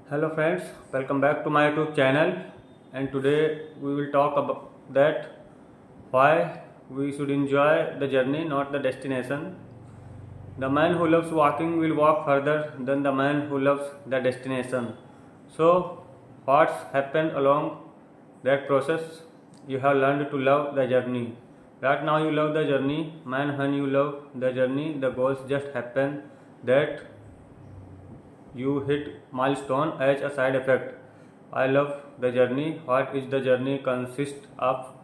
Hello friends, welcome back to my YouTube channel, and today we will talk about that why we should enjoy the journey, not the destination. The man who loves walking will walk further than the man who loves the destination. So what's happened along that process? You have learned to love the journey. Right now you love the journey, man. When you love the journey, the goals just happen that you hit milestone as a side effect. I love the journey. What is the journey? Consists of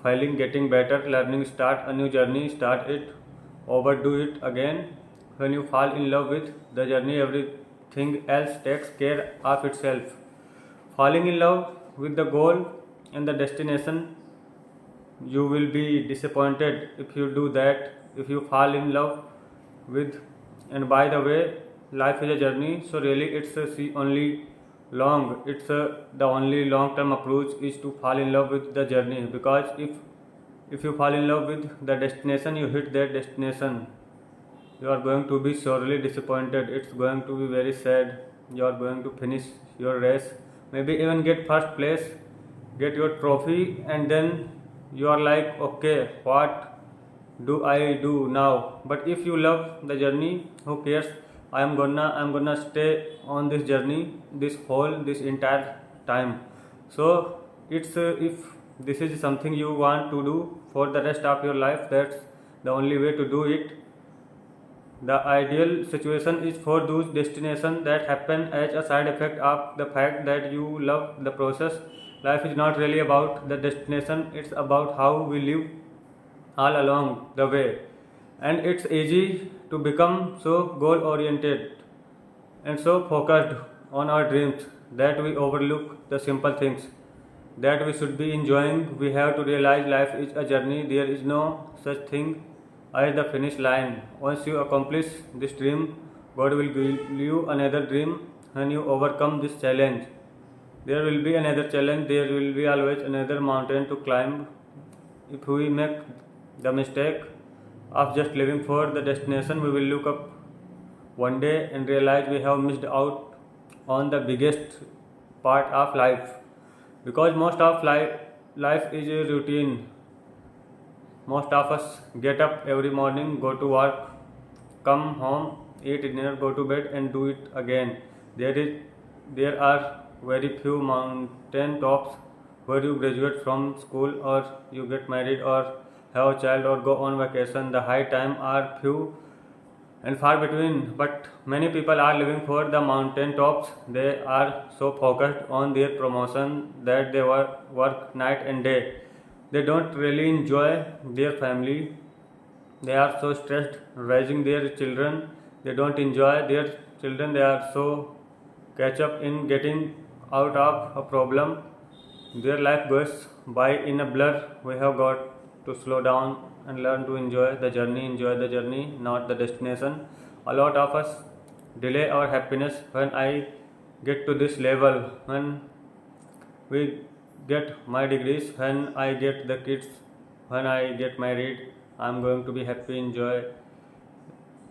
failing, getting better, learning, start a new journey, start it, overdo it again. When you fall in love with the journey, everything else takes care of itself. Falling in love with the goal and the destination, you will be disappointed if you do that. If you fall in love with, and by the way, life is a journey, so really it's only long, the only long term approach is to fall in love with the journey, because if you fall in love with the destination, you hit that destination, you are going to be sorely disappointed. It's going to be very sad. You are going to finish your race, maybe even get first place, get your trophy, and then you are like, okay, what do I do now? But if you love the journey, who cares? I'm gonna stay on this journey this entire time. So it's if this is something you want to do for the rest of your life, that's the only way to do it. The ideal situation is for those destinations that happen as a side effect of the fact that you love the process. Life is not really about the destination, it's about how we live all along the way. And it's easy to become so goal oriented and so focused on our dreams that we overlook the simple things that we should be enjoying. We have to realize life is a journey. There is no such thing as the finish line. Once you accomplish this dream, God will give you another dream. When you overcome this challenge, there will be another challenge, there will be always another mountain to climb. If we make the mistake of just living for the destination, we will look up one day and realize we have missed out on the biggest part of life, because most of life is a routine. Most of us get up every morning, go to work, come home, eat dinner, go to bed, and do it again. There are very few mountain tops where you graduate from school, or you get married, or have a child, or go on vacation. The high time are few and far between, but many people are living for the mountain tops. They are so focused on their promotion that they work night and day. They don't really enjoy their family. They are so stressed raising their children. They don't enjoy their children. They are so catch up in getting out of a problem. Their life goes by in a blur. We have got to slow down and learn to enjoy the journey, not the destination. A lot of us delay our happiness. When I get to this level, when we get my degrees, when I get the kids, when I get married, I'm going to be happy, enjoy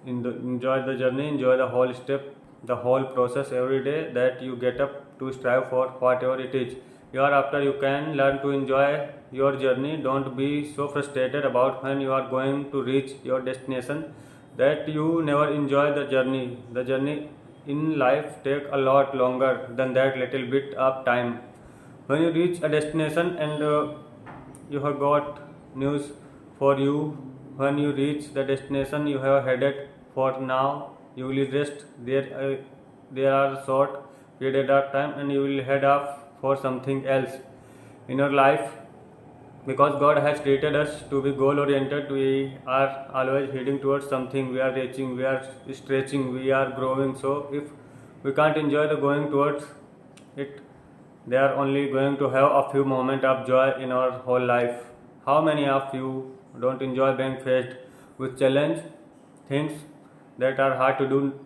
the journey, enjoy the whole step, the whole process every day that you get up to strive for whatever it is. Year after you can learn to enjoy your journey. Don't be so frustrated about when you are going to reach your destination that you never enjoy the journey. The journey in life take a lot longer than that little bit of time. When you reach a destination, and you have got news for you. When you reach the destination you have headed for, now you will rest there are short period of time, and you will head off for something else in your life, because God has created us to be goal oriented. We are always heading towards something. We are reaching, we are stretching, we are growing. So if we can't enjoy the going towards it, they are only going to have a few moments of joy in our whole life. How many of you don't enjoy being faced with challenge, things that are hard to do?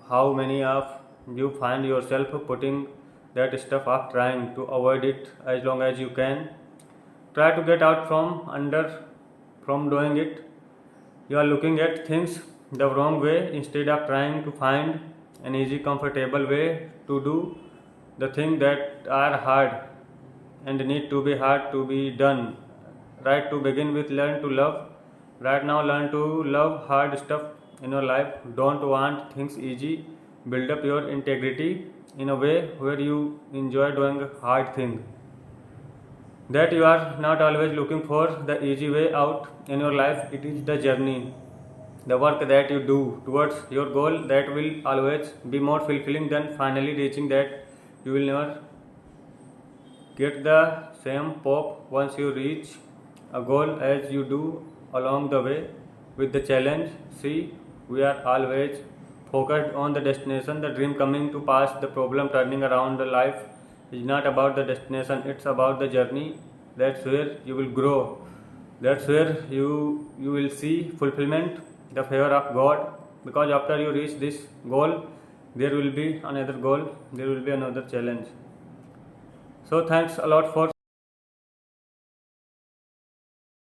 How many of you find yourself putting that stuff off, trying to avoid it as long as you can? Try to get out from doing it. You are looking at things the wrong way instead of trying to find an easy, comfortable way to do the things that are hard and need to be hard to be done. Right, to begin with, learn to love. Right now, learn to love hard stuff in your life. Don't want things easy. Build up your integrity in a way where you enjoy doing hard things. That you are not always looking for the easy way out in your life. It is the journey, the work that you do towards your goal that will always be more fulfilling than finally reaching that. You will never get the same pop once you reach a goal as you do along the way with the challenge. See, we are always focused on the destination, the dream coming to pass, the problem turning around. The life is not about the destination, it's about the journey. That's where you will grow. That's where you will see fulfillment, the favor of God. Because after you reach this goal, there will be another goal, there will be another challenge. So thanks a lot for